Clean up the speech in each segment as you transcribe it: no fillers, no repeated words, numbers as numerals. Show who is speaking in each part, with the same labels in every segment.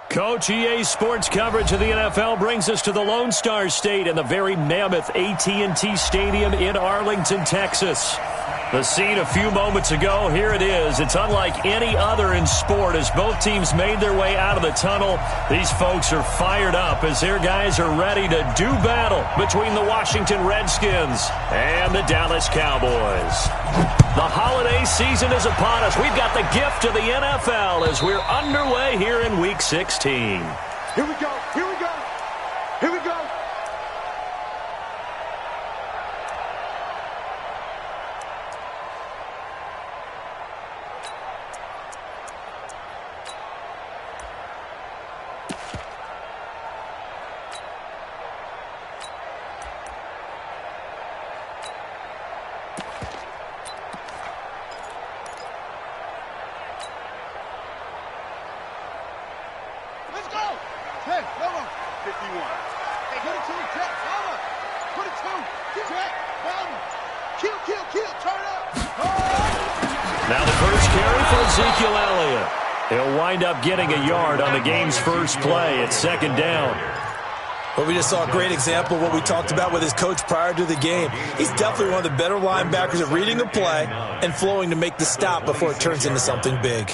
Speaker 1: Coach, EA Sports coverage of the NFL brings us to the Lone Star State and the very mammoth AT&T Stadium in Arlington, Texas. The scene a few moments ago, here it is. It's unlike any other in sport as both teams made their way out of the tunnel. These folks are fired up as their guys are ready to do battle between the Washington Redskins and the Dallas Cowboys. The holiday season is upon us. We've got the gift of the NFL as we're underway here in Week 16.
Speaker 2: Here we go. Here we go. Here we go. Let's go! Hey, come on. 51. Hey, put it to the check. Come on. Put it to check. Kill. Turn up.
Speaker 1: Now the first carry for Ezekiel Elliott. He'll wind up getting a yard on the game's first play at second down.
Speaker 3: Well, we just saw a great example of what we talked about with his coach prior to the game. He's definitely one of the better linebackers at reading a play and flowing to make the stop before it turns into something big.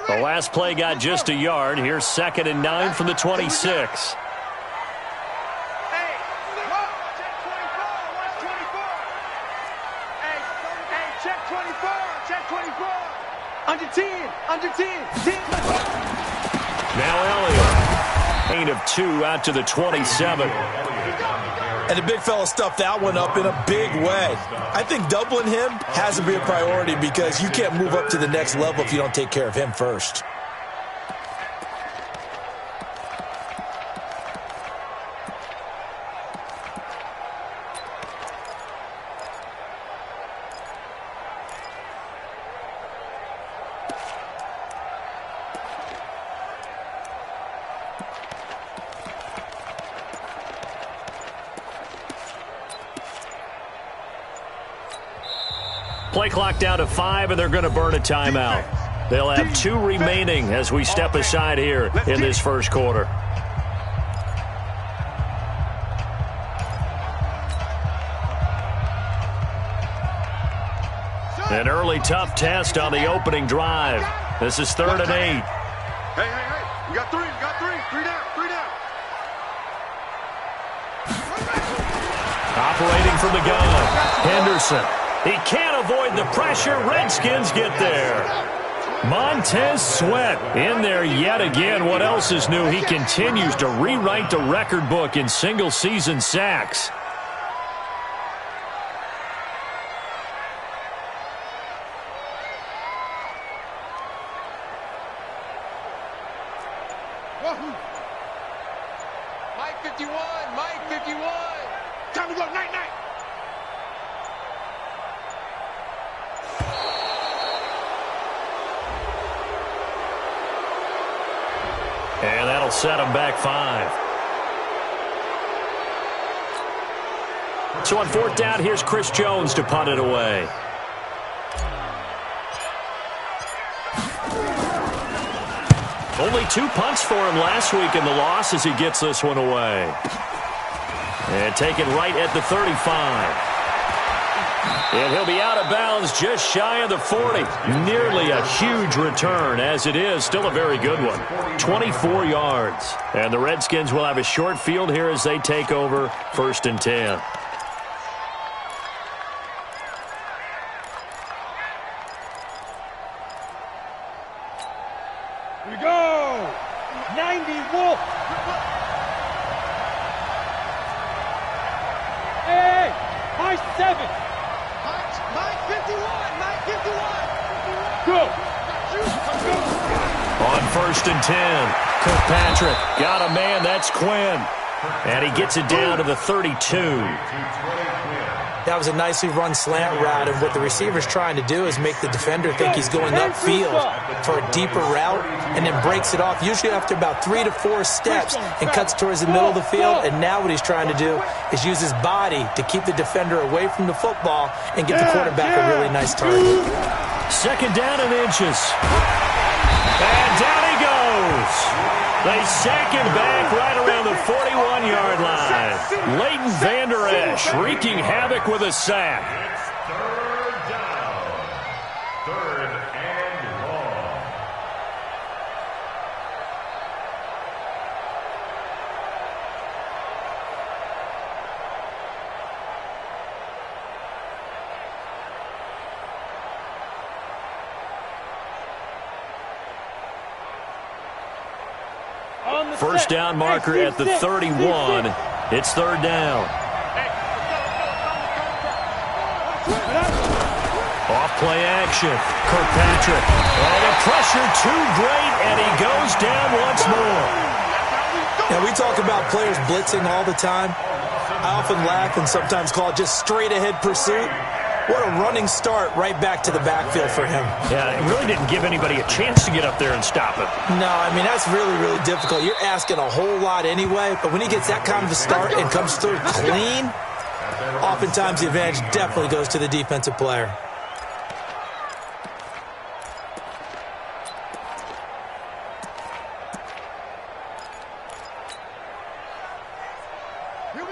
Speaker 1: The last play got just a yard. Here's 2nd and 9 from the 26.
Speaker 2: Under 10.
Speaker 1: Now Elliott. Gain of 2 out to the 27.
Speaker 3: And the big fella stuffed that one up in a big way. I think doubling him has to be a priority because you can't move up to the next level if you don't take care of him first.
Speaker 1: Play clock down to 5, and they're going to burn a timeout. They'll have 2 remaining as we step aside here in this first quarter. An early tough test on the opening drive. This is 3rd and 8.
Speaker 2: Hey. We got 3. 3 down.
Speaker 1: Operating from the gun, Henderson. He can't avoid the pressure. Redskins get there. Montez Sweat in there yet again. What else is new? He continues to rewrite the record book in single-season sacks.
Speaker 2: Mike 51. Time to go. Night.
Speaker 1: And that'll set him back 5. So on 4th down, here's Chris Jones to punt it away. Only 2 punts for him last week in the loss as he gets this one away. And taken right at the 35. And he'll be out of bounds just shy of the 40. Nearly a huge return, as it is. Still a very good one. 24 yards. And the Redskins will have a short field here as they take over 1st and 10.
Speaker 2: Here we go. 90 Wolf. Hey, high 7. Mike 51. Go.
Speaker 1: On 1st and 10, Kirkpatrick got a man. That's Quinn. And he gets it down to the 32.
Speaker 3: That was a nicely run slant route, and what the receiver's trying to do is make the defender think he's going upfield for a deeper route, and then breaks it off, usually after about 3 to 4 steps, and cuts towards the middle of the field. And now what he's trying to do is use his body to keep the defender away from the football and get the quarterback a really nice target.
Speaker 1: Second down and inches. And down he goes. They sack him back right around the 41-yard line. Leighton Vander Esch wreaking havoc with a sack.
Speaker 4: Third down. Third and long.
Speaker 1: First down marker at the 31. It's third down. Off play action. Kirkpatrick. Oh, the pressure too great, and he goes down once more.
Speaker 3: Now, we talk about players blitzing all the time. I often laugh and sometimes call it just straight-ahead pursuit. What a running start right back to the backfield for him.
Speaker 1: Yeah, it really didn't give anybody a chance to get up there and stop him.
Speaker 3: No, I mean, that's really, really difficult. You're asking a whole lot anyway, but when he gets that kind of a start and comes through clean, oftentimes the advantage definitely goes to the defensive player.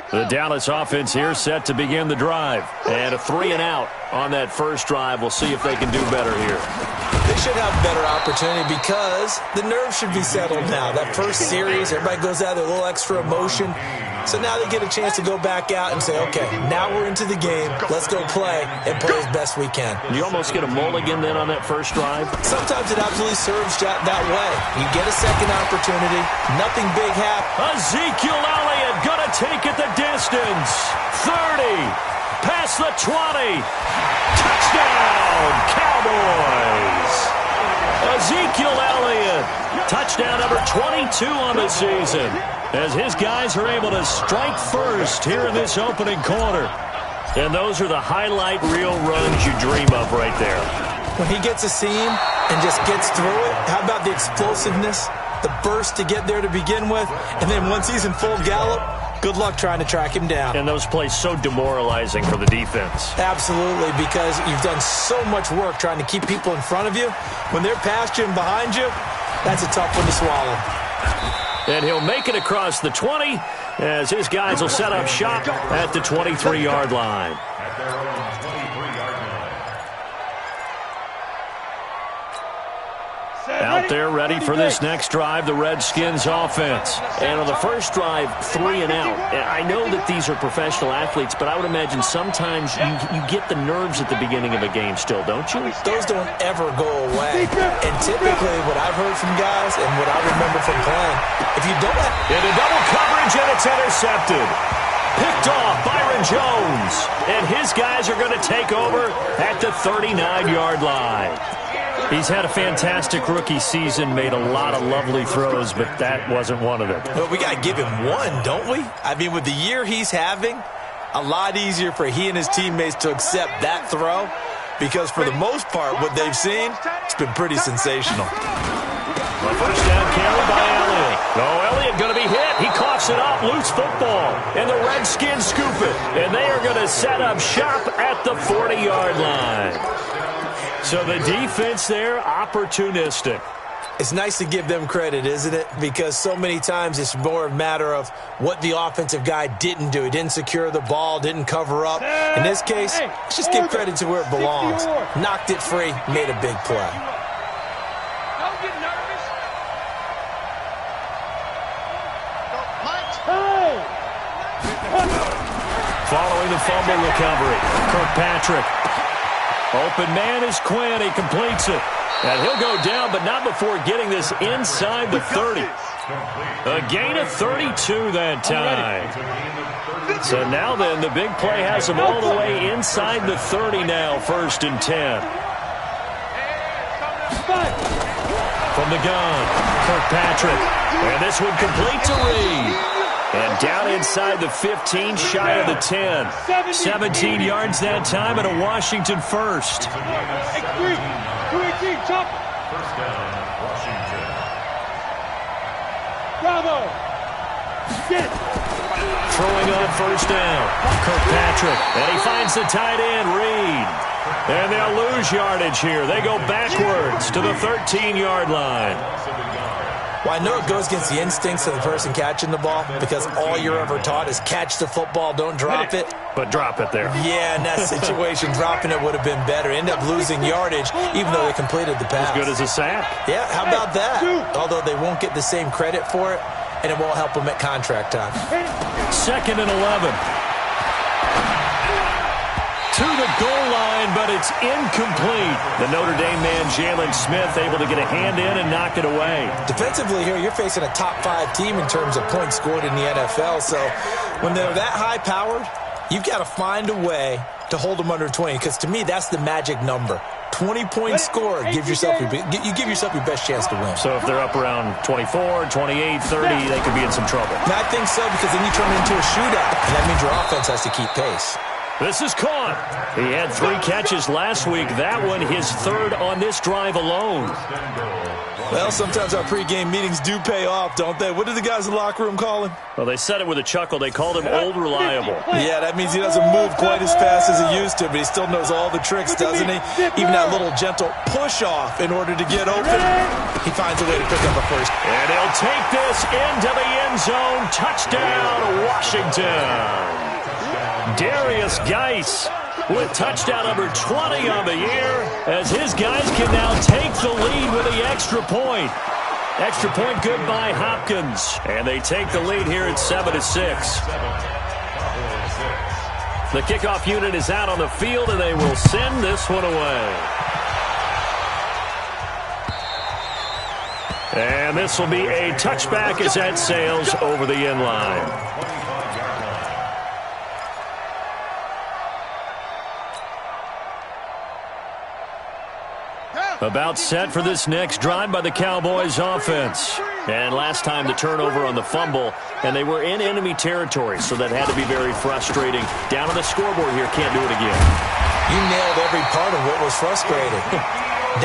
Speaker 1: The Dallas offense here set to begin the drive. And a 3 and out on that first drive. We'll see if they can do better here.
Speaker 3: They should have a better opportunity because the nerves should be settled now. That first series, everybody goes out with a little extra emotion. So now they get a chance to go back out and say, okay, now we're into the game. Let's go play and play as best we can.
Speaker 1: You almost get a mulligan then on that first drive?
Speaker 3: Sometimes it absolutely serves that way. You get a second opportunity. Nothing big happens.
Speaker 1: Ezekiel Elliott going to take it the distance. 30. Past the 20. Touchdown, Cowboys. Ezekiel Elliott. Touchdown number 22 on the season, as his guys are able to strike first here in this opening quarter. And those are the highlight reel runs you dream of right there.
Speaker 3: When he gets a seam and just gets through it, how about the explosiveness, the burst to get there to begin with, and then once he's in full gallop, good luck trying to track him down.
Speaker 1: And those plays so demoralizing for the defense.
Speaker 3: Absolutely, because you've done so much work trying to keep people in front of you. When they're past you and behind you, that's a tough one to swallow.
Speaker 1: And he'll make it across the 20 as his guys will set up shop at the 23-yard line.
Speaker 4: At their own 23-yard line.
Speaker 1: Out there ready for this next drive, the Redskins offense. And on the first drive, 3 and out. I know that these are professional athletes, but I would imagine sometimes you get the nerves at the beginning of a game still, don't you?
Speaker 3: Those don't ever go away. And typically what I've heard from guys and what I remember from playing, if you don't have...
Speaker 1: Into double coverage, and it's intercepted. Picked off Byron Jones. And his guys are going to take over at the 39-yard line. He's had a fantastic rookie season, made a lot of lovely throws, but that wasn't one of them.
Speaker 3: Well, we got to give him one, don't we? I mean, with the year he's having, a lot easier for he and his teammates to accept that throw, because for the most part, what they've seen, it's been pretty sensational.
Speaker 1: The first down carry by Elliott. Oh, Elliott going to be hit. He coughs it up, loose football. And the Redskins scoop it. And they are going to set up shop at the 40-yard line. So the defense there, opportunistic.
Speaker 3: It's nice to give them credit, isn't it? Because so many times it's more a matter of what the offensive guy didn't do. He didn't secure the ball, didn't cover up. In this case, let's just give credit to where it belongs. Knocked it free, made a big play.
Speaker 2: Don't get nervous.
Speaker 1: Following the fumble recovery, Kirkpatrick. Open man is Quinn. He completes it. And he'll go down, but not before getting this inside the 30. A gain of 32 that time. So now then, the big play has him all the way inside the 30 now, 1st and 10. From the gun, Kirkpatrick. And this one complete to Reed. And down inside the 15, shy of the 10. 17 yards that time and a Washington first.
Speaker 4: First down, Washington.
Speaker 2: Bravo!
Speaker 1: Throwing on first down. Kirkpatrick. And he finds the tight end, Reed. And they'll lose yardage here. They go backwards to the 13-yard line.
Speaker 3: Well, I know it goes against the instincts of the person catching the ball because all you're ever taught is catch the football, don't drop it.
Speaker 1: But drop it there.
Speaker 3: Yeah, in that situation, dropping it would have been better. End up losing yardage even though they completed the pass.
Speaker 1: As good as a sack.
Speaker 3: Yeah, how about that? Although they won't get the same credit for it, and it won't help them at contract time.
Speaker 1: 2nd and 11. To the goal line, but it's incomplete. The Notre Dame man, Jalen Smith, able to get a hand in and knock it away.
Speaker 3: Defensively here, you're facing a top-5 team in terms of points scored in the NFL, so when they're that high-powered, you've got to find a way to hold them under 20, because to me, that's the magic number. 20 points scored, you give yourself your best chance to win.
Speaker 1: So if they're up around 24, 28, 30, they could be in some trouble.
Speaker 3: And I think so, because then you turn it into a shootout, and that means your offense has to keep pace.
Speaker 1: This is caught. He had 3 catches last week. That one his 3rd on this drive alone.
Speaker 3: Well, sometimes our pregame meetings do pay off, don't they? What did the guys in the locker room call him?
Speaker 1: Well, they said it with a chuckle. They called him Old Reliable.
Speaker 3: Yeah, that means he doesn't move quite as fast as he used to, but he still knows all the tricks, doesn't he? Even that little gentle push-off in order to get open. He finds a way to pick up a first.
Speaker 1: And he'll take this into the end zone. Touchdown, Washington. Darius Geis with touchdown number 20 on the year, as his guys can now take the lead with the extra point. Extra point good by Hopkins. And they take the lead here at 7-6. The kickoff unit is out on the field, and they will send this one away. And this will be a touchback as that sails over the end line. About set for this next drive by the Cowboys offense. And last time the turnover on the fumble, and they were in enemy territory, so that had to be very frustrating. Down on the scoreboard here, can't do it again.
Speaker 3: You nailed every part of what was frustrating.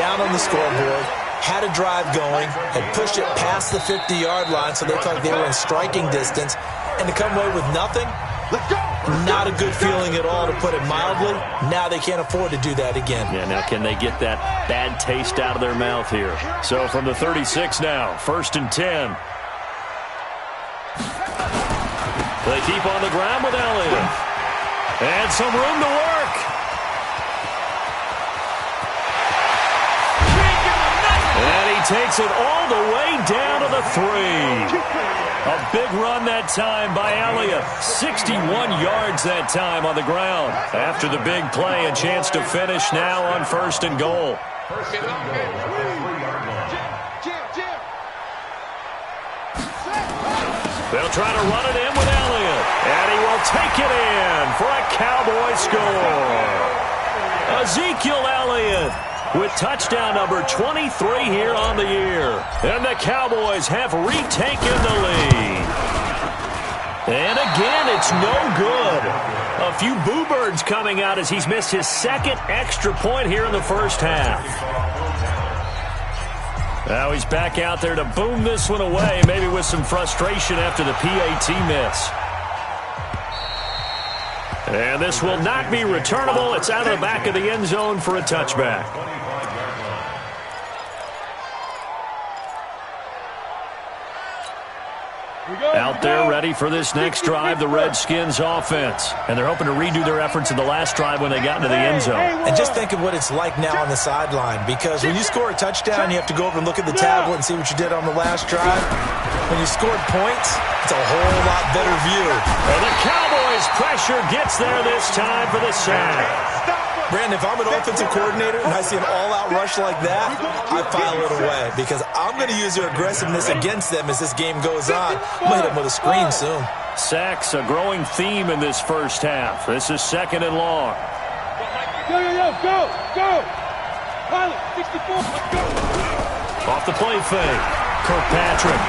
Speaker 3: Down on the scoreboard, had a drive going, had pushed it past the 50-yard line, so they felt like they were in striking distance, and to come away with nothing, not a good feeling at all, to put it mildly. Now they can't afford to do that again.
Speaker 1: Yeah, now can they get that bad taste out of their mouth here? So from the 36 now, 1st and 10. They keep on the ground with Elliott. And some room to work. And he takes it all the way down to the 3. A big run that time by Elliott. 61 yards that time on the ground. After the big play, a chance to finish now on 1st and goal.
Speaker 4: First and goal at the 3-yard line.
Speaker 1: They'll try to run it in with Elliott. And he will take it in for a Cowboy score. Ezekiel Elliott with touchdown number 23 here on the year. And the Cowboys have retaken the lead. And again, it's no good. A few boo birds coming out as he's missed his 2nd extra point here in the first half. Now he's back out there to boom this one away, maybe with some frustration after the PAT miss. And this will not be returnable. It's out of the back of the end zone for a touchback. Out there ready for this next drive, the Redskins offense. And they're hoping to redo their efforts in the last drive when they got into the end zone.
Speaker 3: And just think of what it's like now on the sideline, because when you score a touchdown, you have to go over and look at the tablet and see what you did on the last drive. When you scored points, it's a whole lot better view.
Speaker 1: And the Cowboys' pressure gets there this time for the sack.
Speaker 3: Brandon, if I'm an offensive coordinator and I see an all-out rush like that, I file it away because I'm going to use their aggressiveness against them as this game goes on. I'm going to hit them with a screen soon.
Speaker 1: Sacks, a growing theme in this first half. This is 2nd and long.
Speaker 2: Go! Pilot, 64, let's go!
Speaker 1: Off the play fake, Kirkpatrick.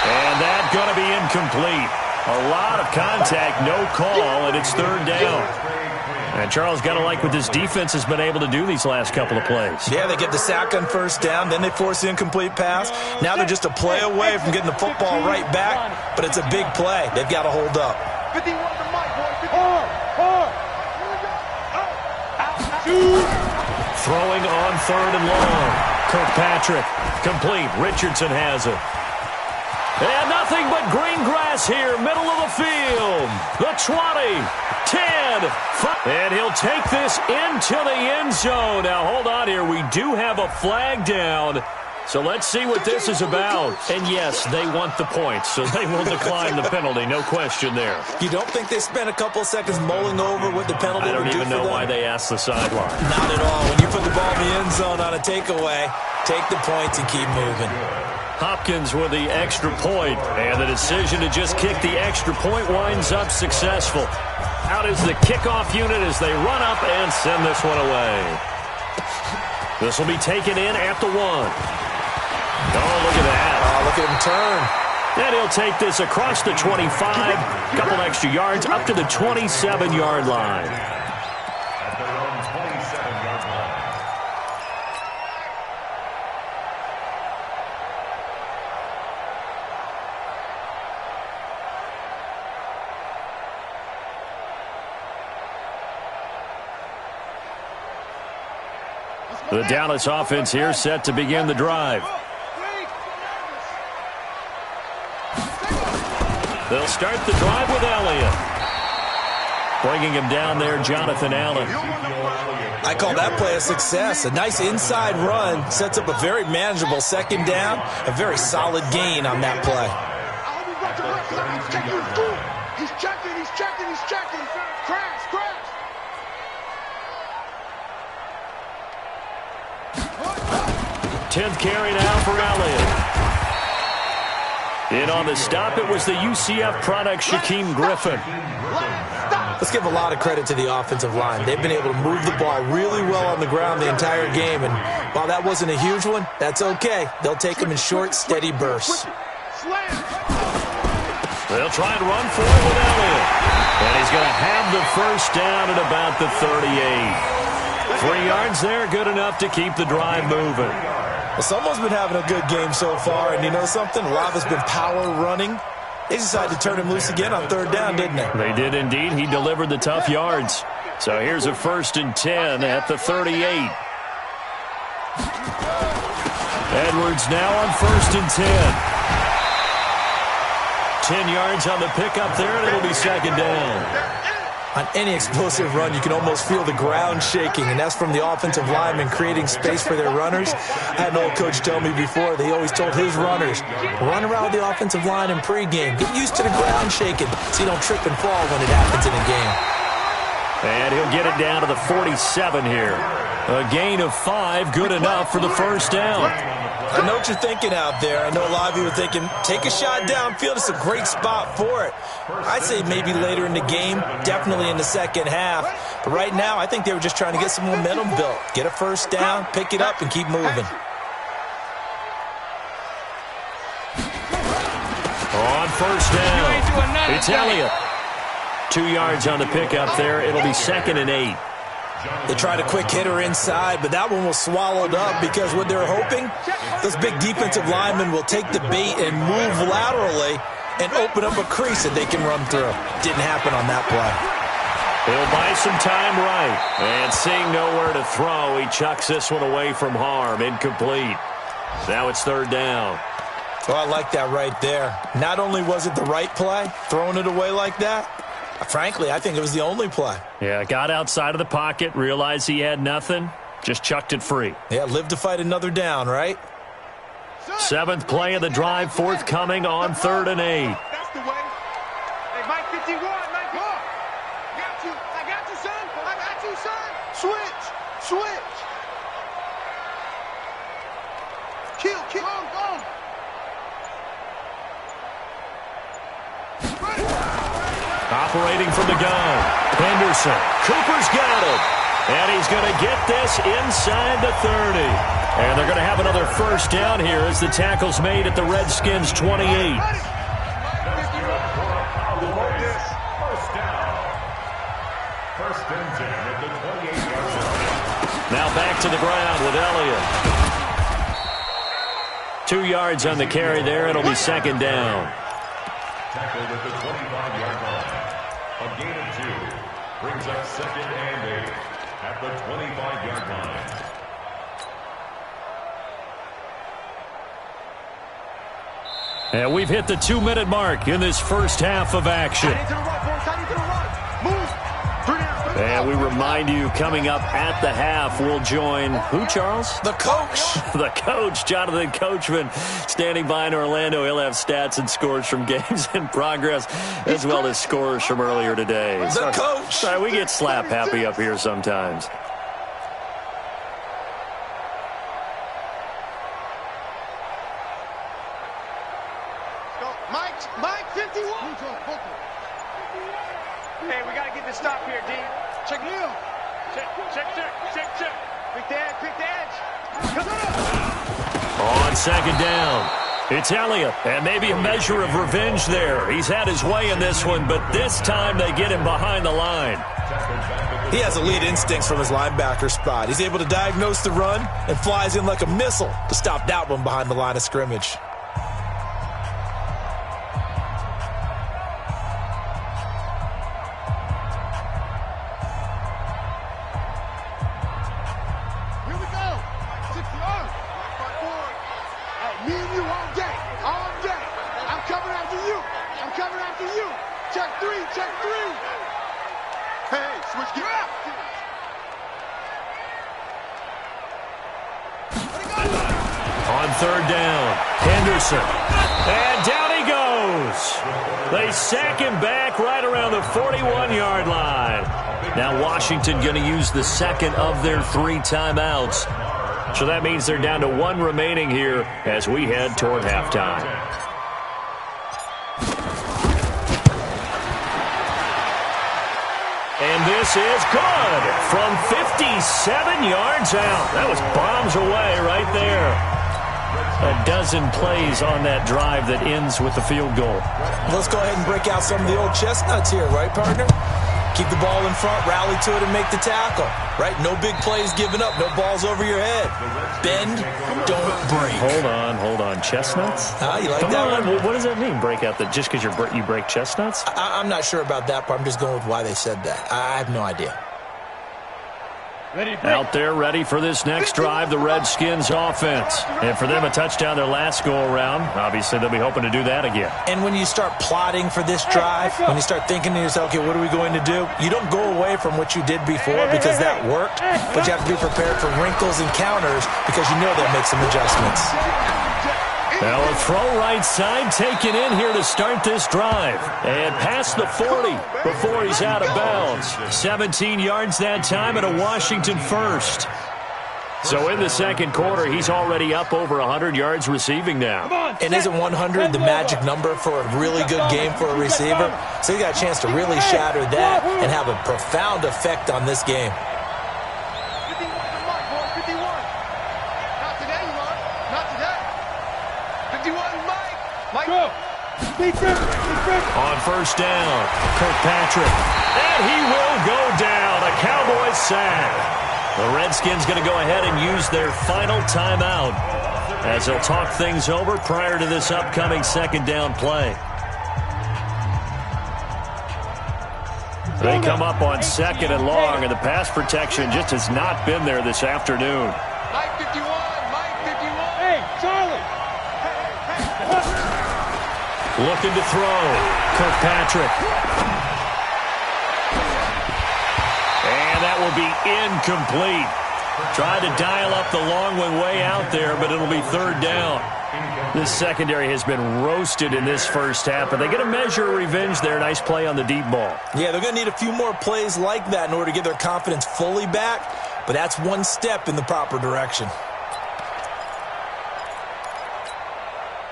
Speaker 1: And that going to be incomplete. A lot of contact, no call, and it's third down. And Charles, got to like what this defense has been able to do these last couple of plays.
Speaker 3: Yeah, they get the sack on first down, then they force the incomplete pass. Now they're just a play away from getting the football right back, but it's a big play. They've got to hold up.
Speaker 2: 51 to Mike, boy. Hard.
Speaker 1: Throwing on third and long. Kirkpatrick, complete. Richardson has it. And nothing but green grass here, middle of the field. The 20, 10, 5. And he'll take this into the end zone. Now, hold on here. We do have a flag down. So let's see what this is about. And, yes, they want the points, so they will decline the penalty. No question there.
Speaker 3: You don't think they spent a couple of seconds mulling over what the penalty would do for them?
Speaker 1: I don't even know why they asked the sideline.
Speaker 3: Not at all. When you put the ball in the end zone on a takeaway, take the points and keep moving.
Speaker 1: Hopkins with the extra point, and the decision to just kick the extra point winds up successful. Out is the kickoff unit as they run up and send this one away. This will be taken in at the 1. Oh, look at that.
Speaker 3: Oh, look at him turn.
Speaker 1: And he'll take this across the 25, a couple extra yards up to the 27-yard line.
Speaker 4: At their own 27-yard line.
Speaker 1: The Dallas offense here set to begin the drive. They'll start the drive with Elliott. Bringing him down there, Jonathan Allen.
Speaker 3: I call that play a success. A nice inside run sets up a very manageable second down. A very solid gain on that play.
Speaker 2: He's checking. Crash.
Speaker 1: 10th carry now for Elliott. In on the stop, it was the UCF product, Shaquem Griffin.
Speaker 3: Let's give a lot of credit to the offensive line. They've been able to move the ball really well on the ground the entire game, and while that wasn't a huge one, that's okay. They'll take them in short, steady bursts.
Speaker 1: They'll try and run for it with Elliott. And he's going to have the first down at about the 38. 3 yards there, good enough to keep the drive moving.
Speaker 3: Well, someone's been having a good game so far, and you know something? A lot has been power running. They decided to turn him loose again on third down, didn't they?
Speaker 1: They did indeed. He delivered the tough yards. So here's a 1st and 10 at the 38. Edwards now on 1st and 10. 10 yards on the pickup there, and it'll be second down.
Speaker 3: On any explosive run, you can almost feel the ground shaking, and that's from the offensive linemen creating space for their runners. I had an old coach tell me before, they always told his runners, run around the offensive line in pregame. Get used to the ground shaking so you don't trip and fall when it happens in a game.
Speaker 1: And he'll get it down to the 47 here. A gain of 5, good enough for the first down.
Speaker 3: I know what you're thinking out there. I know a lot of you are thinking, take a shot downfield. It's a great spot for it. I'd say maybe later in the game, definitely in the second half. But right now, I think they were just trying to get some momentum built. Get a first down, pick it up, and keep moving.
Speaker 1: On first down, it's Elliott. 2 yards on the pickup there. It'll be 2nd and 8.
Speaker 3: They tried a quick hitter inside, but that one was swallowed up because what they're hoping, those big defensive linemen will take the bait and move laterally and open up a crease that they can run through. Didn't happen on that play.
Speaker 1: He'll buy some time right. And seeing nowhere to throw, he chucks this one away from harm. Incomplete. Now it's third down.
Speaker 3: Well, I like that right there. Not only was it the right play, throwing it away like that, frankly, I think it was the only play.
Speaker 1: Yeah, got outside of the pocket, realized he had nothing, just chucked it free.
Speaker 3: Yeah, live to fight another down, right?
Speaker 1: 7th play of the drive, forthcoming on 3rd and 8.
Speaker 2: That's the way. Hey, Mike 51, Mike, go. I got you, son. Switch. Kill. Go.
Speaker 1: Operating from the gun, Henderson. Cooper's got it. And he's going to get this inside the 30. And they're going to have another first down here as the tackle's made at the Redskins' 28.
Speaker 4: Sends him at the 28-yard line.
Speaker 1: Now back to the ground with Elliott. 2 yards on the carry there. It'll be second down.
Speaker 4: Tackled at the 25-yard line. A gain of 2. Brings up second and 8 at the 25-yard line.
Speaker 1: And we've hit the 2-minute mark in this first half of action. And we remind you, coming up at the half, we'll join who, Charles?
Speaker 3: The coach.
Speaker 1: The coach, Jonathan Coachman, standing by in Orlando. He'll have stats and scores from games in progress, as well as scores from earlier today.
Speaker 3: The coach.
Speaker 1: Sorry, we get slap happy up here sometimes.
Speaker 2: Mike, 51.
Speaker 5: Hey, we got to get the stop here, D.
Speaker 2: Check Neil.
Speaker 5: Check. Pick the edge.
Speaker 1: On second down, it's Elliott, and maybe a measure of revenge there. He's had his way in this one, but this time they get him behind the line.
Speaker 3: He has elite instincts from his linebacker spot. He's able to diagnose the run and flies in like a missile to stop that one behind the line of scrimmage.
Speaker 1: On third down, Henderson. And down he goes. They sack him back right around the 41-yard line. Now Washington going to use the second of their 3 timeouts. So that means they're down to 1 remaining here as we head toward halftime. And this is good from 57 yards out. That was bombs away right there. A dozen plays on that drive that ends with the field goal.
Speaker 3: Let's go ahead and break out some of the old chestnuts here, right, partner? Keep the ball in front, rally to it, and make the tackle, right? No big plays given up, no balls over your head. Bend, don't break.
Speaker 1: Hold on. Chestnuts?
Speaker 3: You like
Speaker 1: Come
Speaker 3: that
Speaker 1: on.
Speaker 3: one?
Speaker 1: What does that mean, break out? Just because you break chestnuts?
Speaker 3: I'm not sure about that part. I'm just going with why they said that. I have no idea.
Speaker 1: Out there ready for this next drive, the Redskins offense. And for them, a touchdown their last go-around. Obviously, they'll be hoping to do that again.
Speaker 3: And when you start plotting for this drive, when you start thinking to yourself, okay, what are we going to do? You don't go away from what you did before because that worked, but you have to be prepared for wrinkles and counters because you know they'll make some adjustments.
Speaker 1: Now a throw right side taken in here to start this drive. And past the 40 before he's out of bounds. 17 yards that time and a Washington first. So in the second quarter, he's already up over 100 yards receiving now.
Speaker 3: And isn't 100 the magic number for a really good game for a receiver? So he got a chance to really shatter that and have a profound effect on this game.
Speaker 2: 51. Not today, Mark. Not today. 51, Mike. Go.
Speaker 1: On first down, Kirkpatrick. And he will go down. A Cowboys sack. The Redskins going to go ahead and use their final timeout as they'll talk things over prior to this upcoming second down play. They come up on second and long, and the pass protection just has not been there this afternoon.
Speaker 2: Mike 51. Hey, Charlie.
Speaker 1: Looking to throw. Kirkpatrick. And that will be incomplete. Tried to dial up the long one way out there, but it'll be third down. This secondary has been roasted in this first half, but they get a measure of revenge there. Nice play on the deep ball.
Speaker 3: Yeah, they're going to need a few more plays like that in order to get their confidence fully back, but that's one step in the proper direction.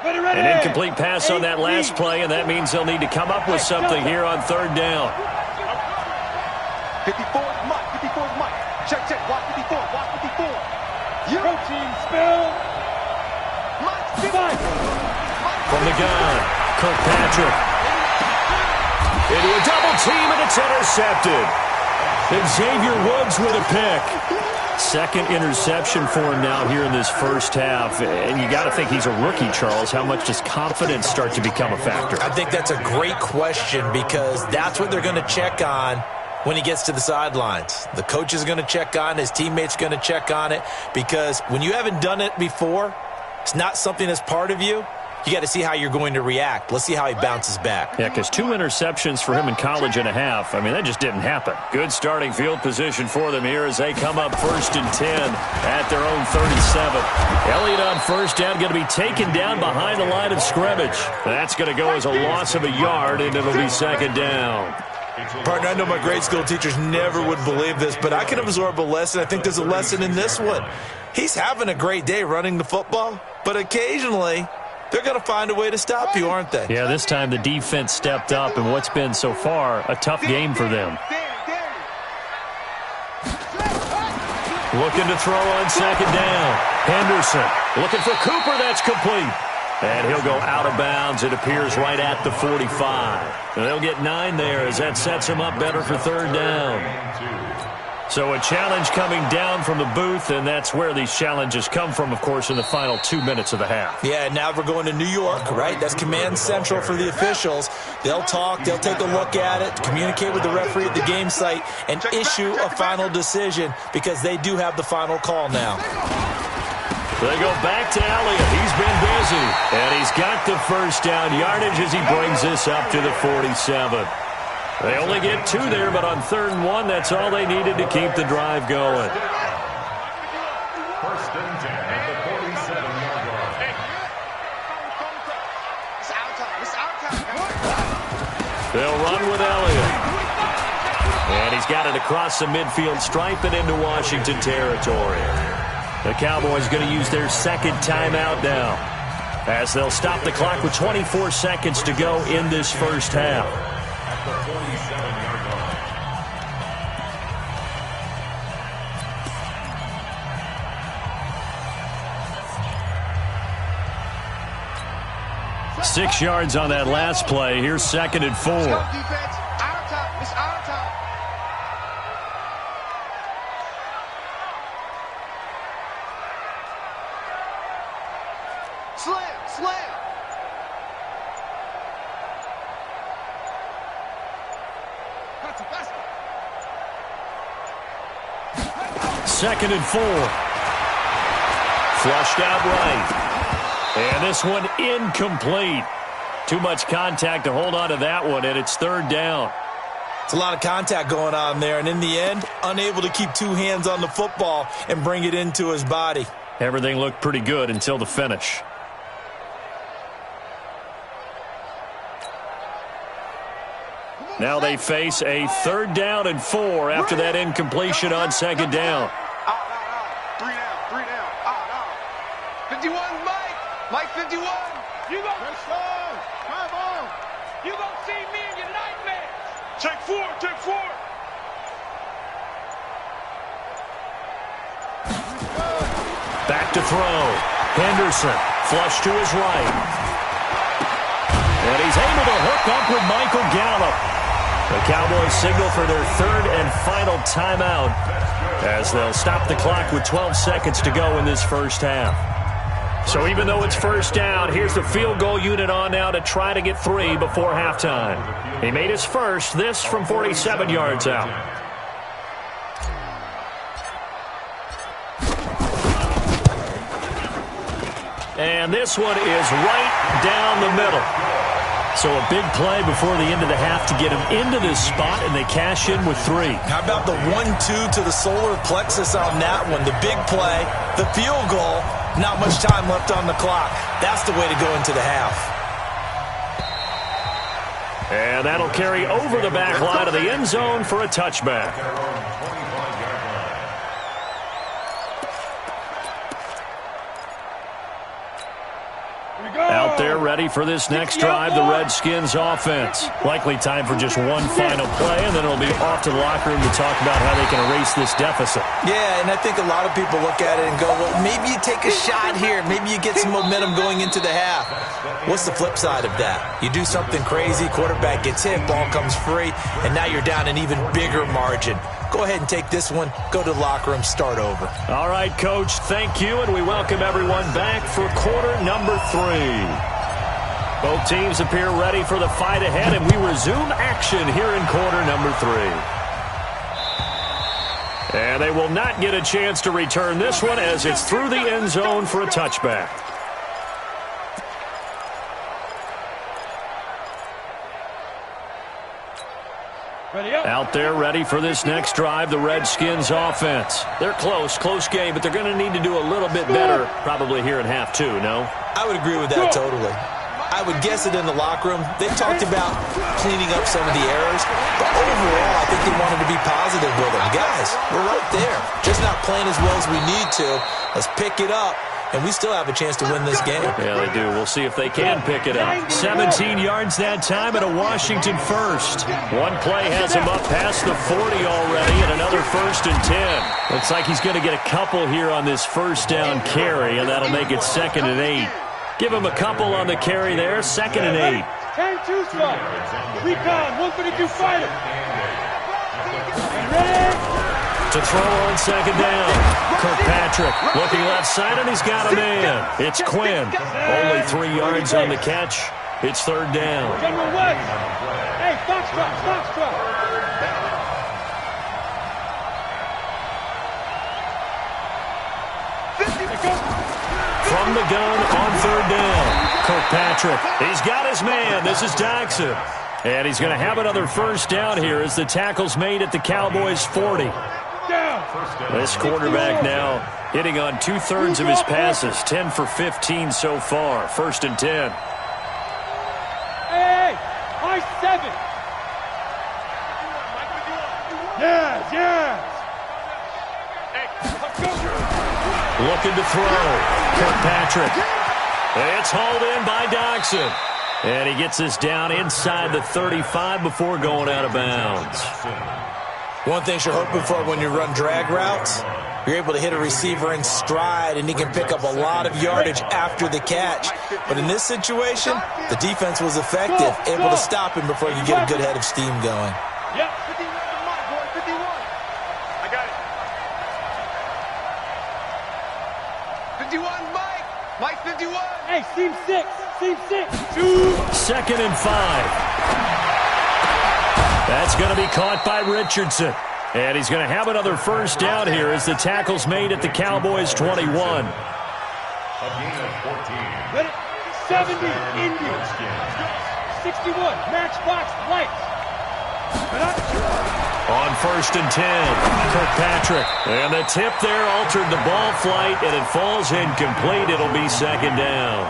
Speaker 1: An incomplete pass on that last play, and that means they'll need to come up with something here on third down.
Speaker 2: 54 is Mike. 54 is Mike. Check. Watch 54. Watch 54. Protein spill. Mike.
Speaker 1: From the gun, Kirkpatrick. Into a double team, and it's intercepted. Xavier Woods with a pick. Second interception for him now here in this first half. And you got to think he's a rookie, Charles. How much does confidence start to become a factor?
Speaker 3: I think that's a great question because that's what they're going to check on when he gets to the sidelines. The coach is going to check on it. His teammates going to check on it because when you haven't done it before, it's not something that's part of you. You got to see how you're going to react. Let's see how he bounces back.
Speaker 1: Yeah, because 2 interceptions for him in college and a half. I mean, that just didn't happen. Good starting field position for them here as they come up 1st and 10 at their own 37. Elliott on first down, going to be taken down behind the line of scrimmage. That's going to go as a loss of a yard, and it'll be 2nd down.
Speaker 3: Partner, I know my grade school teachers never would believe this, but I can absorb a lesson. I think there's a lesson in this one. He's having a great day running the football, but occasionally they're going to find a way to stop you, aren't they?
Speaker 1: Yeah, this time the defense stepped up in what's been so far a tough game for them. Looking to throw on 2nd down. Henderson looking for Cooper. That's complete. And he'll go out of bounds. It appears right at the 45. And they'll get 9 there as that sets him up better for 3rd down. So a challenge coming down from the booth, and that's where these challenges come from, of course, in the final 2 minutes of the half.
Speaker 3: Yeah, now we're going to New York, right? That's command central for the officials. They'll talk, they'll take a look at it, communicate with the referee at the game site, and issue a final decision because they do have the final call now.
Speaker 1: They go back to Elliott. He's been busy, and he's got the first down yardage as he brings this up to the 47. They only get 2 there, but on 3rd and 1, that's all they needed to keep the drive going.
Speaker 4: 1st and 10 at the 47-yard line.
Speaker 1: They'll run with Elliott. And he's got it across the midfield stripe and into Washington territory. The Cowboys going to use their 2nd timeout now, as they'll stop the clock with 24 seconds to go in this first half.
Speaker 4: At the 47-yard line.
Speaker 1: 6 yards on that last play. Here's 2nd and 4.
Speaker 2: Let's go, defense. Our time. It's our time. Slam, slam. That's a basket.
Speaker 1: 2nd and 4. Flushed out right. And this one incomplete. Too much contact to hold on to that one, and it's 3rd down.
Speaker 3: It's a lot of contact going on there, and in the end, unable to keep 2 hands on the football and bring it into his body.
Speaker 1: Everything looked pretty good until the finish. Now they face a 3rd down and 4 after that incompletion on 2nd down.
Speaker 2: 3 down. 51, Mike 51.
Speaker 5: You gon'
Speaker 2: Come on.
Speaker 5: you gon' see me in your nightmares. Take 4, take 4.
Speaker 1: Back to throw. Henderson flush to his right. And he's able to hook up with Michael Gallup. The Cowboys signal for their 3rd and final timeout as they'll stop the clock with 12 seconds to go in this first half. So even though it's 1st down, here's the field goal unit on now to try to get 3 before halftime. He made his first, this from 47 yards out. And this one is right down the middle. So a big play before the end of the half to get him into this spot, and they cash in with 3.
Speaker 3: How about the 1-2 to the solar plexus on that one? The big play, the field goal, not much time left on the clock. That's the way to go into the half.
Speaker 1: And that'll carry over the back line of the end zone for a touchback. Out there ready for this next drive, the Redskins offense. Likely time for just one final play, and then it'll be off to the locker room to talk about how they can erase this deficit.
Speaker 3: Yeah, and I think a lot of people look at it and go, well, maybe you take a shot here. Maybe you get some momentum going into the half. What's the flip side of that? You do something crazy, quarterback gets hit, ball comes free, and now you're down an even bigger margin. go ahead and take this one, go to the locker room, start over.
Speaker 1: All right, Coach, thank you, and we welcome everyone back for quarter number 3. Both teams appear ready for the fight ahead, and we resume action here in quarter number 3. And they will not get a chance to return this one as it's through the end zone for a touchback. Out there ready for this next drive, the Redskins offense. They're close game, but they're going to need to do a little bit better probably here at half 2, no?
Speaker 3: I would agree with that totally. I would guess it in the locker room. They talked about cleaning up some of the errors, but overall, I think they wanted to be positive with them. Guys, we're right there. Just not playing as well as we need to. Let's pick it up, and we still have a chance to win this game.
Speaker 1: Yeah, they do. We'll see if they can pick it up. 17 yards that time and a Washington first. One play has him up past the 40 already and another 1st and 10. Looks like he's going to get a couple here on this first down carry, and that'll make it 2nd and 8. Give him a couple on the carry there, 2nd and 8.
Speaker 5: 10-2 spot. Recon, 152 fighter. Ready?
Speaker 1: To throw on 2nd down. Kirkpatrick looking left side, and he's got a man. It's Quinn. Only 3 yards on the catch. It's 3rd down.
Speaker 5: General West. Hey, Foxtrot.
Speaker 1: From the gun on 3rd down. Kirkpatrick. He's got his man. This is Dodson. And he's going to have another 1st down here as the tackle's made at the Cowboys' 40. This quarterback now hitting on 2/3 of his passes, 10 for 15 so far. 1st and 10.
Speaker 5: Hey, high 7. Yes.
Speaker 1: Looking to throw. Kirkpatrick. It's hauled in by Dodson. And he gets this down inside the 35 before going out of bounds.
Speaker 3: One thing you're hoping for when you run drag routes, you're able to hit a receiver in stride, and he can pick up a lot of yardage after the catch. But in this situation, the defense was effective, able to stop him before he could get a good head of steam going.
Speaker 5: Yep.
Speaker 2: 51. I got it. 51, Mike. Mike, 51.
Speaker 5: Hey, seam 6. 2.
Speaker 1: 2nd and 5. That's going to be caught by Richardson. And he's going to have another 1st down here as the tackle's made at the Cowboys' 21.
Speaker 4: A gain of 14.
Speaker 5: Ready? 70, Indians. 61, Matchbox Lights.
Speaker 1: On 1st and 10, Kirkpatrick. And the tip there altered the ball flight, and it falls incomplete. It'll be 2nd down.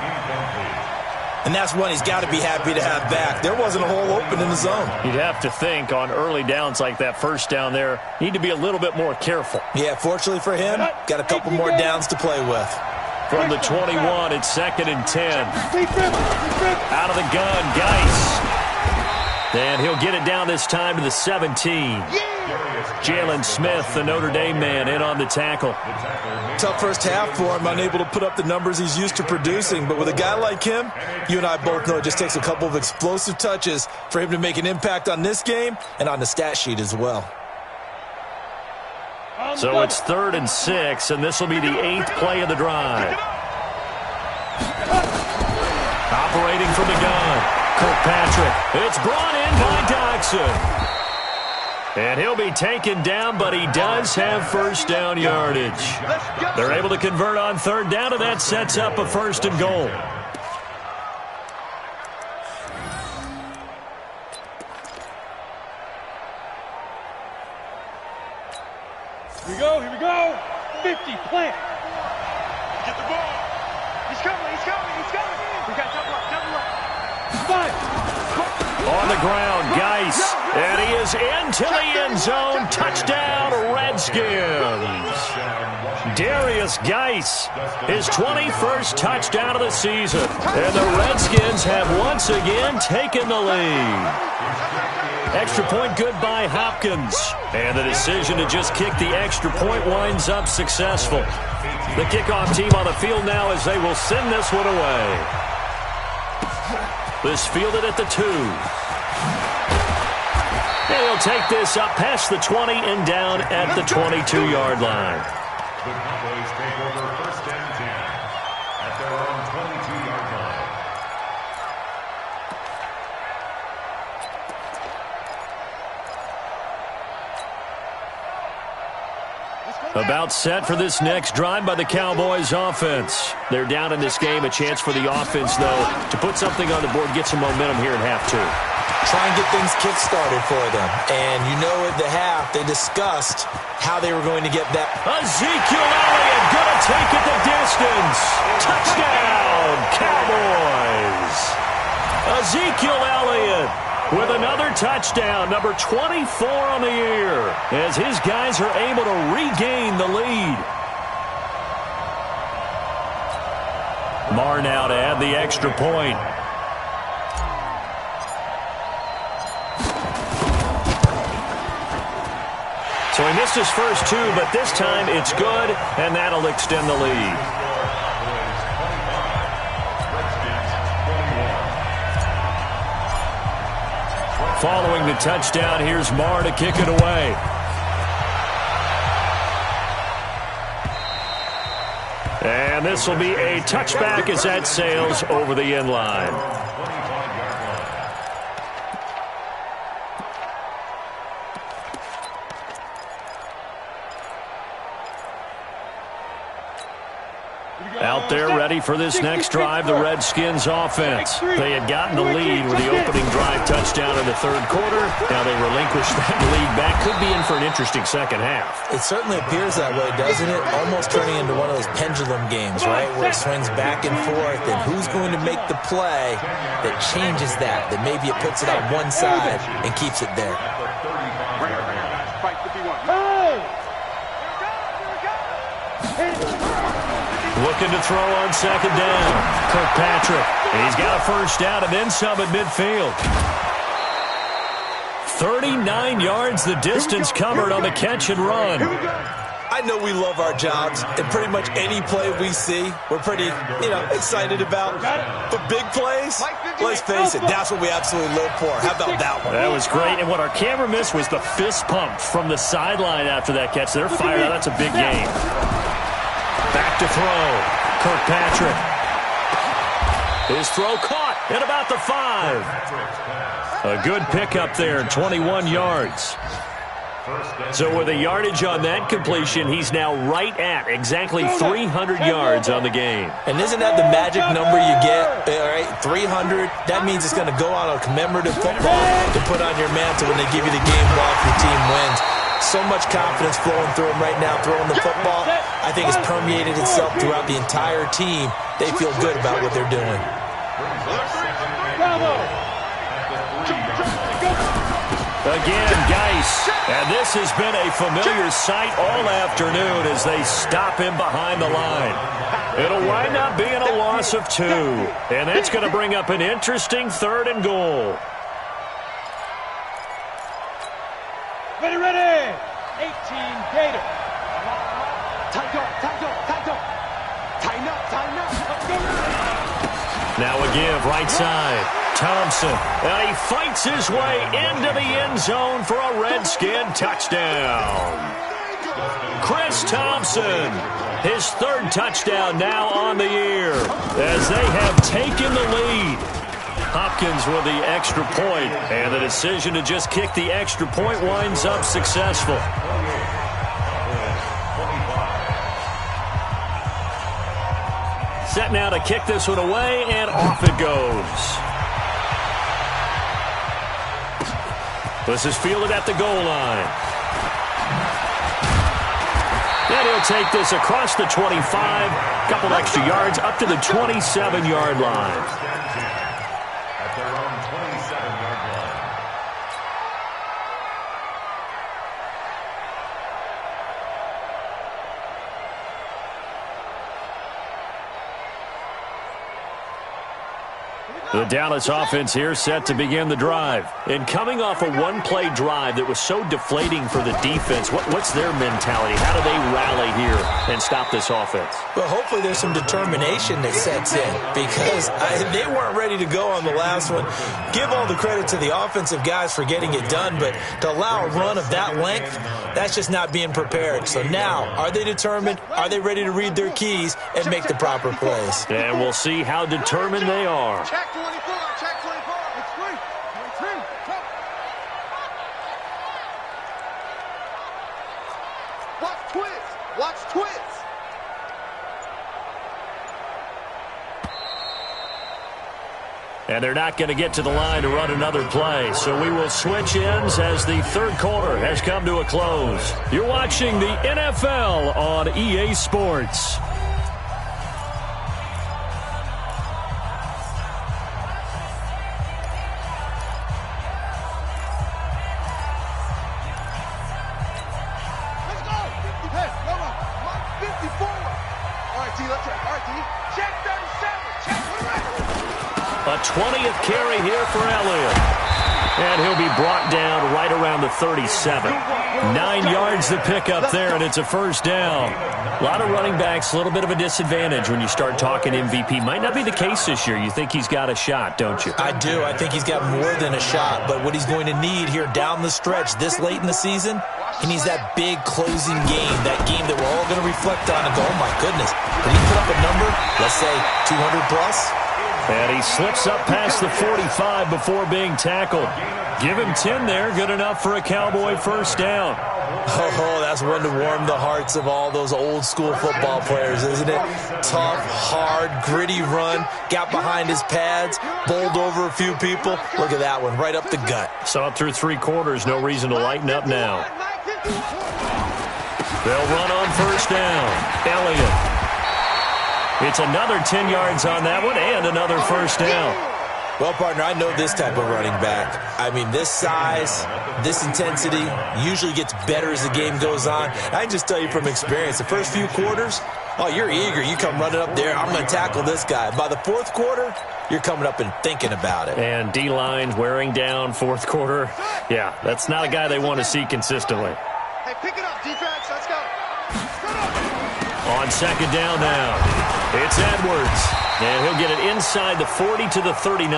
Speaker 3: And that's one he's got to be happy to have back. There wasn't a hole open in the zone.
Speaker 1: You'd have to think on early downs like that 1st down there, need to be a little bit more careful.
Speaker 3: Yeah, fortunately for him, got a couple more downs to play with.
Speaker 1: From the 21, it's 2nd and 10. Out of the gun, Geis. And he'll get it down this time to the 17. Jalen Smith, the Notre Dame man, in on the tackle.
Speaker 3: Tough first half for him, unable to put up the numbers he's used to producing. But with a guy like him, you and I both know it just takes a couple of explosive touches for him to make an impact on this game and on the stat sheet as well.
Speaker 1: So it's 3rd and 6, and this will be the 8th play of the drive. Operating from the gun, Kirkpatrick. It's brought in by Dodson. And he'll be taken down, but he does have 1st down yardage. They're able to convert on 3rd down, and that sets up a 1st and goal.
Speaker 5: Here we go. 50, plant.
Speaker 2: Get the ball. He's coming. We got double up.
Speaker 5: 5.
Speaker 1: On the ground, Geis. And he is into the end zone. Touchdown, Redskins. Darius Geis, his 21st touchdown of the season. And the Redskins have once again taken the lead. Extra point good by Hopkins. And the decision to just kick the extra point winds up successful. The kickoff team on the field now as they will send this one away. This fielded at the 2. And he'll take this up past the 20 and down at the 22-yard line.
Speaker 4: The Cowboys take over 1st and 10 at their own 22-yard line.
Speaker 1: About set for this next drive by the Cowboys offense. They're down in this game. A chance for the offense, though, to put something on the board, get some momentum here in half 2.
Speaker 3: Try and get things kick-started for them. And you know at the half, they discussed how they were going to get that.
Speaker 1: Ezekiel Elliott going to take it the distance. Touchdown, Cowboys. Ezekiel Elliott with another touchdown, number 24 on the year, as his guys are able to regain the lead. Marr now to add the extra point. So he missed his first 2, but this time it's good, and that'll extend the lead. Following the touchdown, here's Marr to kick it away. And this will be a touchback as that sails over the end line. Out there ready for this next drive, the Redskins offense. They had gotten the lead with the opening drive touchdown in the 3rd quarter. Now they relinquished that lead back. Could be in for an interesting second half.
Speaker 3: It certainly appears that way, doesn't it? Almost turning into one of those pendulum games, right? Where it swings back and forth, and who's going to make the play that changes that maybe it puts it on one side and keeps it there.
Speaker 1: Looking to throw on second down. Kirkpatrick. He's got a first down and then some at midfield. 39 yards the distance covered on the catch and run.
Speaker 3: I know we love our jobs, and pretty much any play we see, we're pretty, excited about. But big plays, let's face it, that's what we absolutely live for. How about that one?
Speaker 1: That was great, and what our camera missed was the fist pump from the sideline after that catch. They're fired out. That's a big game. Back to throw. Kirkpatrick. His throw caught at about the 5. A good pickup there, 21 yards. So with a yardage on that completion, he's now right at exactly 300 yards on the game.
Speaker 3: And isn't that the magic number you get? All right, 300. That means it's going to go on a commemorative football to put on your mantle when they give you the game ball if your team wins. So much confidence flowing through him right now, throwing the football. I think it's permeated itself throughout the entire team. They feel good about what they're doing.
Speaker 1: Again, Geis. And this has been a familiar sight all afternoon as they stop him behind the line. It'll wind up being a loss of 2. And that's going to bring up an interesting 3rd and goal.
Speaker 5: Ready. 18 Gator.
Speaker 1: Now a give, right side. Thompson. And he fights his way into the end zone for a Redskin touchdown. Chris Thompson. His 3rd touchdown now on the year as they have taken the lead. Hopkins with the extra point, and the decision to just kick the extra point winds up successful. Set now to kick this one away, and off it goes. This is fielded at the goal line. And he'll take this across the 25, couple extra yards up to the 27-yard line. The Dallas offense here set to begin the drive. And coming off a one-play drive that was so deflating for the defense, what's their mentality? How do they rally here and stop this offense?
Speaker 3: Well, hopefully there's some determination that sets in because they weren't ready to go on the last one. Give all the credit to the offensive guys for getting it done, but to allow a run of that length, that's just not being prepared. So now, are they determined? Are they ready to read their keys and make the proper plays?
Speaker 1: And we'll see how determined they are.
Speaker 2: Check 24, check 24. It's 3, 23, go. Watch twist, watch twist.
Speaker 1: And they're not going to get to the line to run another play. So we will switch ends as the third quarter has come to a close. You're watching the NFL on EA Sports.
Speaker 2: Let's go. Hey, come on. 154. RT, let's check. RT. Check 37. Check 28.
Speaker 1: A 20th carry here for Elliott. And he'll be brought down right around the 37. 9 yards to pick up there, and it's a first down. A lot of running backs, a little bit of a disadvantage when you start talking MVP. Might not be the case this year. You think he's got a shot, don't you?
Speaker 3: I do. I think he's got more than a shot. But what he's going to need here down the stretch this late in the season, he needs that big closing game, that game that we're all going to reflect on and go, oh, my goodness. Did he put up a number, let's say 200-plus?
Speaker 1: And he slips up past the 45 before being tackled. Give him 10 there. Good enough for a Cowboy first down.
Speaker 3: Oh, that's one to warm the hearts of all those old-school football players, isn't it? Tough, hard, gritty run. Got behind his pads, bowled over a few people. Look at that one, right up the gut.
Speaker 1: Saw it through 3 quarters. No reason to lighten up now. They'll run on first down. Elliott. It's another 10 yards on that one and another first down.
Speaker 3: Well, partner, I know this type of running back. I mean, this size, this intensity usually gets better as the game goes on. I can just tell you from experience, the first few quarters, oh, you're eager. You come running up there, I'm going to tackle this guy. By the fourth quarter, you're coming up and thinking about it.
Speaker 1: And D-line wearing down fourth quarter. Yeah, that's not a guy they want to see consistently.
Speaker 2: Hey, pick it up, defense. Let's go.
Speaker 1: On second down now, it's Edwards. And he'll get it inside the 40 to the 39.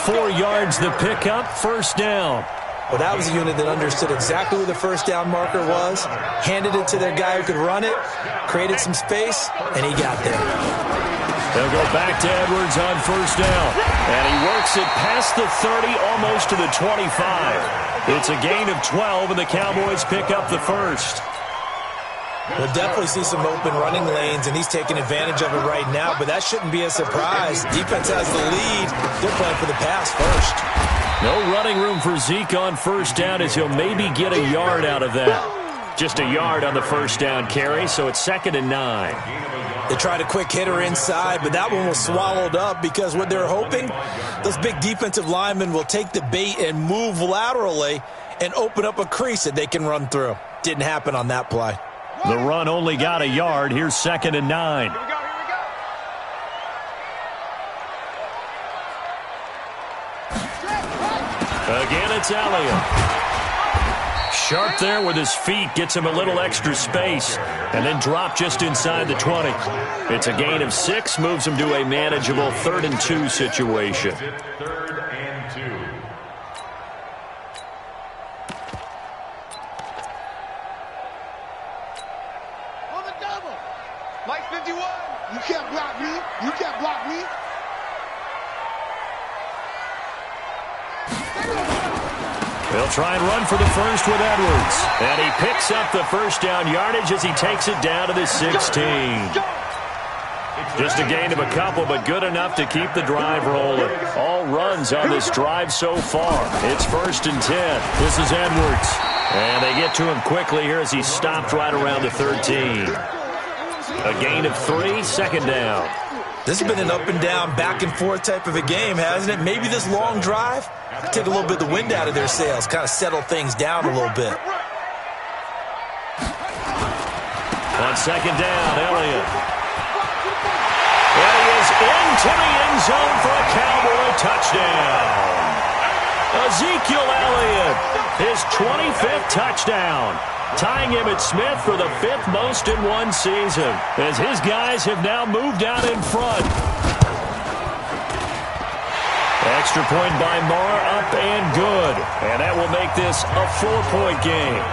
Speaker 1: 4 yards the pickup, first down.
Speaker 3: Well, that was a unit that understood exactly where the first down marker was, handed it to their guy who could run it, created some space, and he got there.
Speaker 1: They'll go back to Edwards on first down. And he works it past the 30, almost to the 25. It's a gain of 12, and the Cowboys pick up the first.
Speaker 3: We'll definitely see some open running lanes, and he's taking advantage of it right now, but that shouldn't be a surprise. Defense has the lead. They're playing for the pass first.
Speaker 1: No running room for Zeke on first down as he'll maybe get a yard out of that. Just a yard on the first down carry, so it's 2nd and 9.
Speaker 3: They tried a quick hitter inside, but that one was swallowed up because what they're hoping, those big defensive linemen will take the bait and move laterally and open up a crease that they can run through. Didn't happen on that play.
Speaker 1: The run only got a yard. Here's 2nd and 9.
Speaker 5: Here we go.
Speaker 1: Again, it's Elliott. Sharp there with his feet. Gets him a little extra space. And then drop just inside the 20. It's a gain of 6. Moves him to a manageable 3rd and 2 situation.
Speaker 4: 3rd and 2.
Speaker 2: Mike 51. You can't block me. You can't block me.
Speaker 1: They'll try and run for the first with Edwards. And he picks up the first down yardage as he takes it down to the 16. Just a gain of a couple, but good enough to keep the drive rolling. All runs on this drive so far. It's 1st and 10. This is Edwards. And they get to him quickly here as he stopped right around the 13. A gain of 3, 2nd down.
Speaker 3: This has been an up and down, back and forth type of a game, hasn't it? Maybe this long drive take a little bit of the wind out of their sails, kind of settle things down a little bit.
Speaker 1: On 2nd down, Elliott. And he is into the end zone for a Cowboy touchdown. Ezekiel Elliott, his 25th touchdown, tying Emmitt Smith for the 5th most in one season, as his guys have now moved out in front. Extra point by Marr, up and good. And that will make this a 4-point game.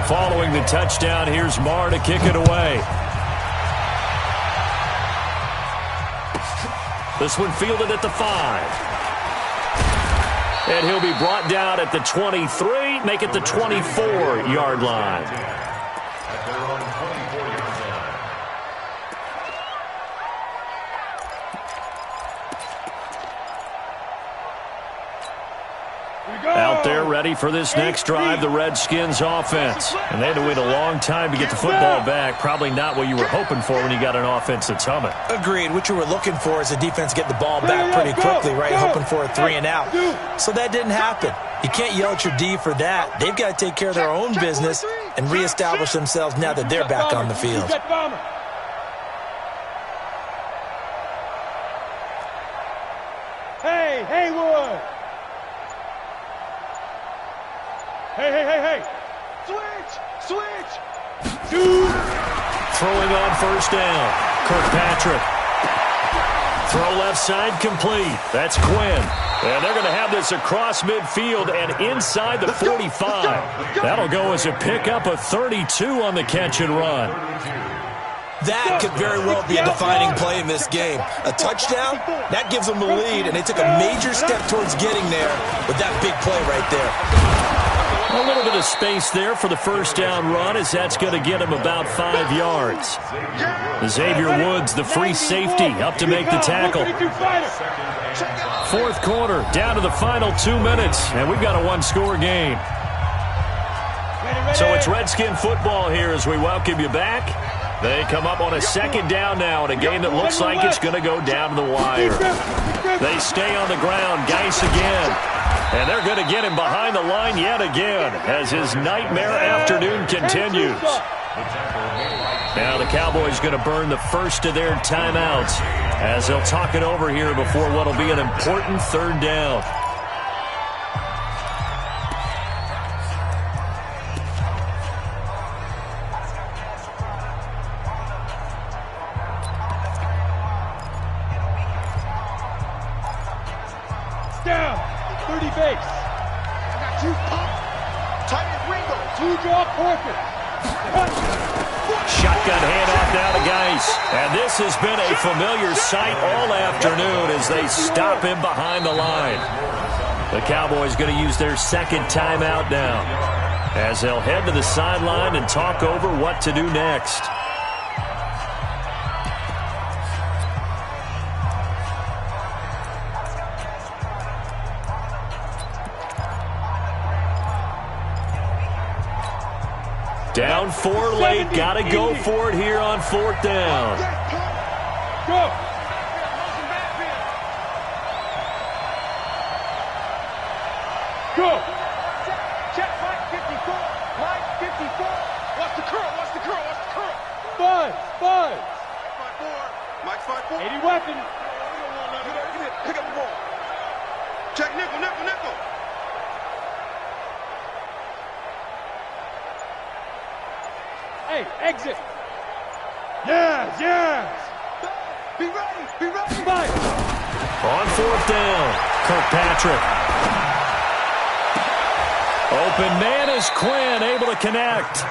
Speaker 1: Following the touchdown, here's Marr to kick it away. This one fielded at the 5. And he'll be brought down at the 23, make it the 24-yard line. Out there ready for this next drive, the Redskins offense. And they had to wait a long time to get the football back. Probably not what you were hoping for when you got an offense that's humming.
Speaker 3: Agreed. What you were looking for is a defense get the ball back pretty quickly, right? Hoping for a 3 and out. So that didn't happen. You can't yell at your D for that. They've got to take care of their own business and reestablish themselves now that they're back on the field.
Speaker 2: Hey, Haywood! Hey! Switch! Dude!
Speaker 1: Throwing on first down, Kirkpatrick. Throw left side complete. That's Quinn. And they're going to have this across midfield and inside the 45. That'll go as a pickup of 32 on the catch and run.
Speaker 3: That could very well be a defining play in this game. A touchdown, that gives them the lead, and they took a major step towards getting there with that big play right there.
Speaker 1: A little bit of space there for the first down run, as that's going to get him about 5 yards. Xavier Woods, the free safety, up to make the tackle. Fourth quarter, down to the final 2 minutes, and we've got a one-score game. So it's Redskin football here as we welcome you back. They come up on a second down now in a game that looks like it's going to go down to the wire. They stay on the ground. Geis again. And they're going to get him behind the line yet again as his nightmare afternoon continues. Now the Cowboys going to burn the first of their timeouts as they'll talk it over here before what will be an important third down.
Speaker 2: Down! 30 base! I got 2 pump! Tight end Ringo! 2 draw Porter!
Speaker 1: Shotgun handoff now to Geis. And this has been a familiar sight all afternoon as they stop him behind the line. The Cowboys going to use their second timeout now as they'll head to the sideline and talk over what to do next. Down 4 late, got to go for it here on 4th down.
Speaker 2: Go! Go! Check Mike 54. Mike 54. Watch the curl. Buzz. Mike 5-4. 80 weapon. Pick up the ball. Check nickel. Hey, exit. Yes. Be ready. Fight.
Speaker 1: On 4th down, Kirkpatrick. Open man is Quinn, able to connect.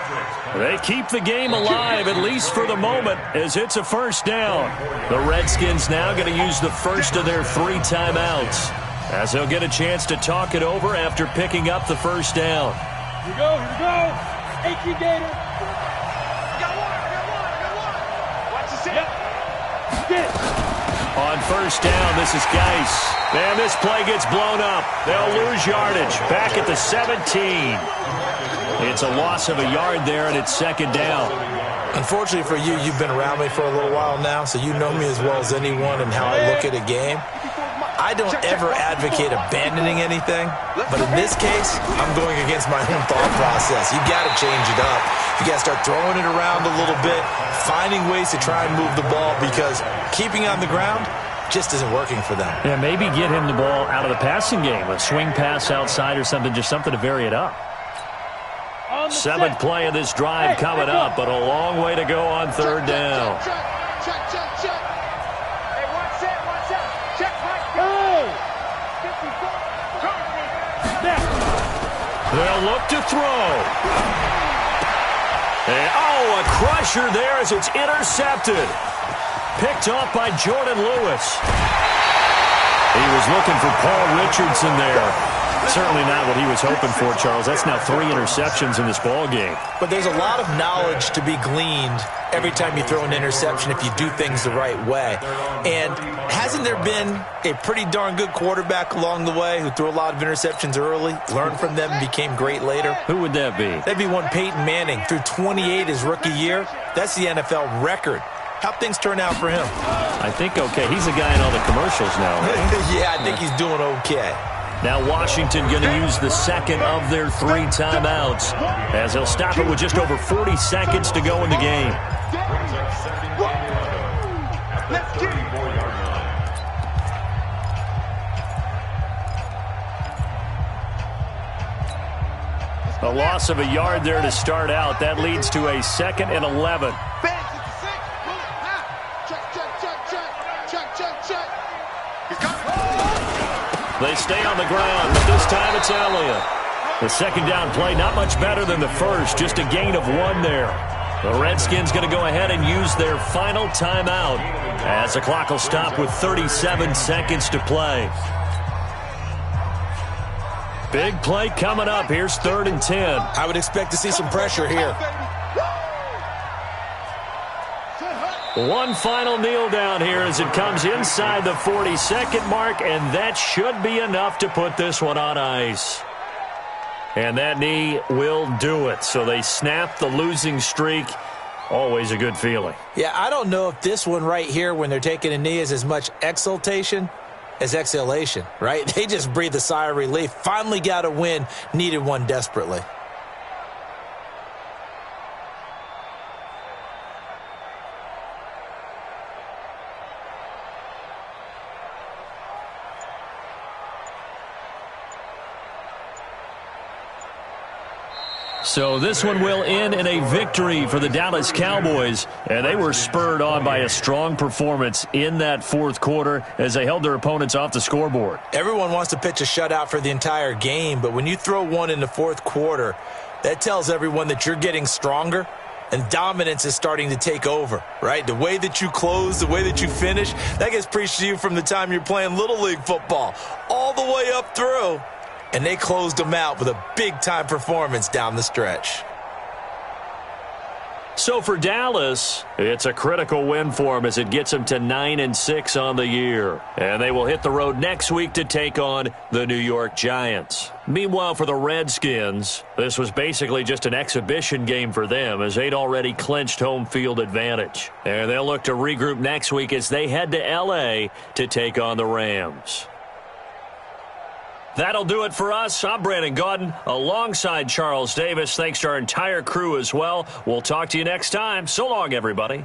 Speaker 1: They keep the game alive, at least for the moment, as it's a first down. The Redskins now going to use the first of their 3 timeouts, as they'll get a chance to talk it over after picking up the first down.
Speaker 2: Here we go. 18 Gator.
Speaker 1: On first down, this is Geis. And this play gets blown up. They'll lose yardage. Back at the 17. It's a loss of a yard there, and it's second down.
Speaker 3: Unfortunately for you, you've been around me for a little while now, so you know me as well as anyone and how I look at a game. I don't ever advocate abandoning anything, but in this case, I'm going against my own thought process. You got to change it up. You got to start throwing it around a little bit, finding ways to try and move the ball, because keeping on the ground just isn't working for them.
Speaker 1: Yeah, maybe get him the ball out of the passing game, a swing pass outside or something, just something to vary it up. Seventh play of this drive coming up, but a long way to go on third down. They'll look to throw. And, a crusher there as it's intercepted. Picked off by Jordan Lewis. He was looking for Paul Richardson there. Certainly not what he was hoping for, Charles. That's now 3 interceptions in this ball game.
Speaker 3: But there's a lot of knowledge to be gleaned every time you throw an interception if you do things the right way. And hasn't there been a pretty darn good quarterback along the way who threw a lot of interceptions early, learned from them, and became great later?
Speaker 1: Who would that be?
Speaker 3: That'd be one Peyton Manning. Threw 28 his rookie year. That's the NFL record. How'd things turn out for him?
Speaker 1: I think okay. He's a guy in all the commercials now, right?
Speaker 3: Yeah, I think he's doing okay.
Speaker 1: Now Washington going to use the second of their 3 timeouts as they'll stop it with just over 40 seconds to go in the game. A loss of a yard there to start out. That leads to a 2nd and 11. They stay on the ground, but this time it's Elliott. The second down play, not much better than the first, just a gain of 1 there. The Redskins going to go ahead and use their final timeout as the clock will stop with 37 seconds to play. Big play coming up. Here's 3rd and 10.
Speaker 3: I would expect to see some pressure here.
Speaker 1: One final kneel down here as it comes inside the 40-second mark, and that should be enough to put this one on ice. And that knee will do it. So they snap the losing streak. Always a good feeling.
Speaker 3: Yeah, I don't know if this one right here when they're taking a knee is as much exultation as exhalation, right? They just breathe a sigh of relief. Finally got a win, needed one desperately.
Speaker 1: So this one will end in a victory for the Dallas Cowboys, and they were spurred on by a strong performance in that 4th quarter as they held their opponents off the scoreboard.
Speaker 3: Everyone wants to pitch a shutout for the entire game, but when you throw one in the 4th quarter, that tells everyone that you're getting stronger and dominance is starting to take over, right? The way that you close, the way that you finish, that gets preached to you from the time you're playing Little League football all the way up through. And they closed them out with a big-time performance down the stretch.
Speaker 1: So for Dallas, it's a critical win for them as it gets them to 9-6 on the year. And they will hit the road next week to take on the New York Giants. Meanwhile, for the Redskins, this was basically just an exhibition game for them as they'd already clinched home field advantage. And they'll look to regroup next week as they head to L.A. to take on the Rams. That'll do it for us. I'm Brandon Gaudin alongside Charles Davis. Thanks to our entire crew as well. We'll talk to you next time. So long, everybody.